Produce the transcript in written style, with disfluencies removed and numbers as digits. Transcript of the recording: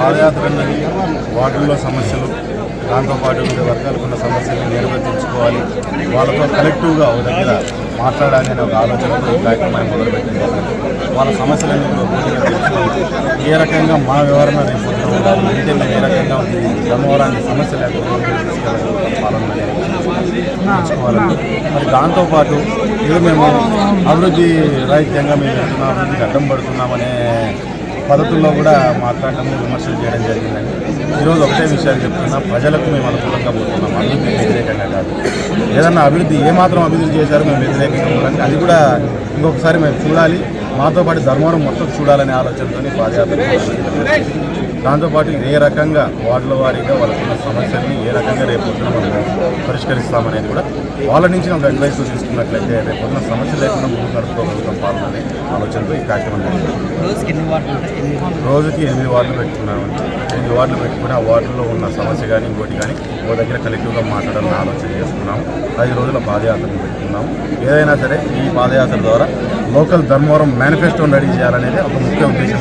పాదయాత్ర అనేది వార్డుల్లో సమస్యలు, దాంతోపాటు వివిధ వర్గాలకు ఉన్న సమస్యలను నిర్వర్తించుకోవాలి, వాళ్ళతో కలెక్టివ్గా ఒక దగ్గర మాట్లాడాలి అనే ఒక ఆలోచనతో ఈ కార్యక్రమాన్ని మొదలుపెట్టింది. వాళ్ళ సమస్యలన్నీ ఏ రకంగా మా వివరణ రేపు ఉండాలి అంటే మేము ఏ రకంగా ధర్మవరాన్ని సమస్య లేకుండా తీసుకెళ్ళాలని నేర్చుకోవాలని, మరి దాంతోపాటు ఇది మేము అభివృద్ధి రాహిత్యంగా మేము వెళ్తున్నాం, అభివృద్ధికి అడ్డం పడుతున్నామనే పద్ధతుల్లో కూడా మాట్లాడటం, విమర్శలు చేయడం జరిగిందండి. ఈరోజు ఒకటే విషయాలు చెప్తున్నా, ప్రజలకు మేము అనుకూలంగా పోతున్నాం, అభివృద్ధికి వ్యతిరేకంగా కాదు. ఏదన్నా అభివృద్ధి ఏమాత్రం అభివృద్ధి చేశారో మేము వ్యతిరేకంగా ఉండాలి, అది కూడా ఇంకొకసారి మేము చూడాలి, మాతో పాటు ధర్మవరం మొత్తం చూడాలనే ఆలోచనతో పాదయాత్ర. దాంతోపాటు ఏ రకంగా వార్డుల వారీగా వాళ్ళకున్న సమస్యల్ని ఏ రకంగా రేపొద్దున మనం పరిష్కరిస్తామనేది కూడా వాళ్ళ నుంచి ఒక అడ్వైస్ తీసుకున్నట్లయితే రేపొద్దున సమస్య లేకుండా ముందుకు నడుపుకోగలుగుతాం పాలననే ఆలోచనతో ఈ కార్యక్రమం. రోజుకి 8 వార్డులు పెట్టుకున్నామండి. 8 వార్డులు పెట్టుకుని ఆ వార్డుల్లో ఉన్న సమస్య కానీ ఇంకోటి కానీ ఓ దగ్గర కలెక్టివ్గా మాట్లాడాలని ఆలోచన చేసుకున్నాము. 5 రోజుల పాదయాత్రను పెట్టుకున్నాము. ఏదైనా సరే ఈ పాదయాత్ర ద్వారా లోకల్ ధర్మవరం మేనిఫెస్టోని రెడీ చేయాలనేది ఒక ముఖ్య ఉద్దేశం.